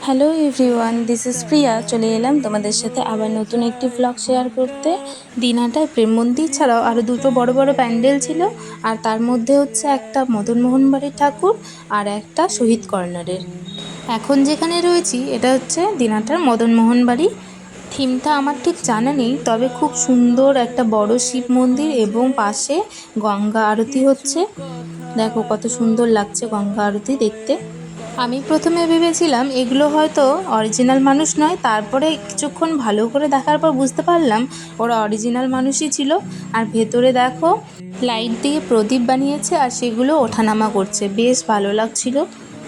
Hello everyone, this is প্রিয়া। চলে এলাম তোমাদের সাথে আবার নতুন একটি ব্লগ শেয়ার করতে। দিনহাটায় প্রেম মন্দির ছাড়াও আরও দুটো বড় বড় প্যান্ডেল ছিল, আর তার মধ্যে হচ্ছে একটা মদনমোহন বাড়ির ঠাকুর আর একটা শহীদ কর্নারের। এখন যেখানে রয়েছি এটা হচ্ছে দিনহাটার মদনমোহন বাড়ি। থিমটা আমার ঠিক জানা নেই, তবে খুব সুন্দর একটা বড় শিব মন্দির এবং পাশে গঙ্গা আরতি হচ্ছে। দেখো কত সুন্দর লাগছে গঙ্গা আরতি দেখতে। আমি প্রথমে ভেবেছিলাম এগুলো হয়তো অরিজিনাল মানুষ নয়, তারপরে কিছুক্ষণ ভালো করে দেখার পর বুঝতে পারলাম ওরা অরিজিনাল মানুষই ছিল। আর ভেতরে দেখো লাইট দিয়ে প্রদীপ বানিয়েছে আর সেগুলো ওঠানামা করছে, বেশ ভালো লাগছিল।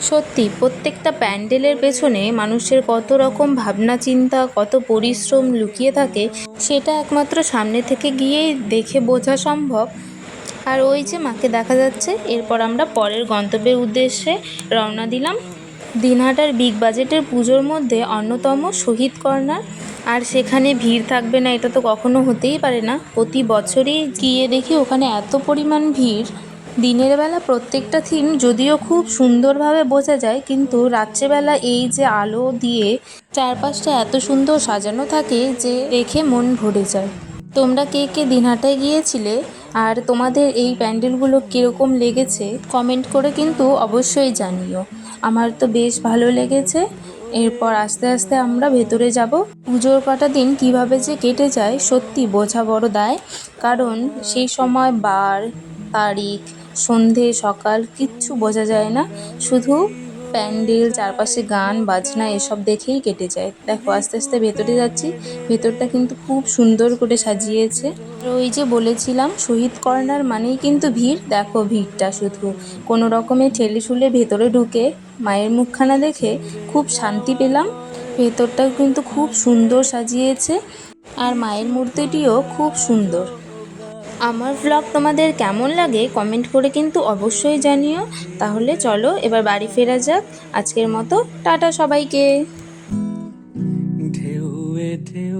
সত্যি প্রত্যেকটা প্যান্ডেলের পেছনে মানুষের কত রকম ভাবনা চিন্তা, কত পরিশ্রম লুকিয়ে থাকে, সেটা একমাত্র সামনে থেকে গিয়েই দেখে বোঝা সম্ভব। আর ওই যে মাকে দেখা যাচ্ছে। এরপর আমরা পরের গন্তব্যের উদ্দেশ্যে রওনা দিলাম। দিনহাটার বিগ বাজেটের পুজোর মধ্যে অন্যতম শহীদ কর্নার, আর সেখানে ভিড় থাকবে না এটা তো কখনো হতেই পারে না। প্রতি বছরই গিয়ে দেখি ওখানে এত পরিমাণ ভিড়। দিনের বেলা প্রত্যেকটা থিম যদিও খুব সুন্দরভাবে বোঝা যায়, কিন্তু রাত্রেবেলা এই যে আলো দিয়ে চারপাশটা এত সুন্দর সাজানো থাকে যে দেখে মন ভরে যায়। তোমরা কে কে দিনহাটায় গিয়েছিলে আর তোমাদের এই প্যান্ডেলগুলো কীরকম লেগেছে কমেন্ট করে কিন্তু অবশ্যই জানিও। আমার তো বেশ ভালো লেগেছে। এরপর আস্তে আস্তে আমরা ভেতরে যাব। পুজোর কটা দিন কিভাবে যে কেটে যায় সত্যি বোঝা বড় দায়, কারণ সেই সময় বার, তারিখ, সন্ধে, সকাল কিচ্ছু বোঝা যায় না। শুধু প্যান্ডেল, চারপাশে গান বাজনা এসব দেখেই কেটে যায়। দেখো আস্তে আস্তে ভেতরে যাচ্ছি। ভেতরটা কিন্তু খুব সুন্দর করে সাজিয়েছে। ওই যে বলেছিলাম শহীদ কর্নার মানেই কিন্তু ভিড়। দেখো ভিড়টা শুধু কোনো রকমে ঠেলে ঠুলে ভেতরে ঢুকে মায়ের মুখখানা দেখে খুব শান্তি পেলাম। ভেতরটাও কিন্তু খুব সুন্দর সাজিয়েছে আর মায়ের মূর্তিটিও খুব সুন্দর। আমার ভ্লগ তোমাদের কেমন লাগে কমেন্ট করে কিন্তু অবশ্যই জানিও। তাহলে চলো এবার বাড়ি ফেরা যাক। আজকের মতো টাটা সবাইকে। ঢেউয়ে ঢেউ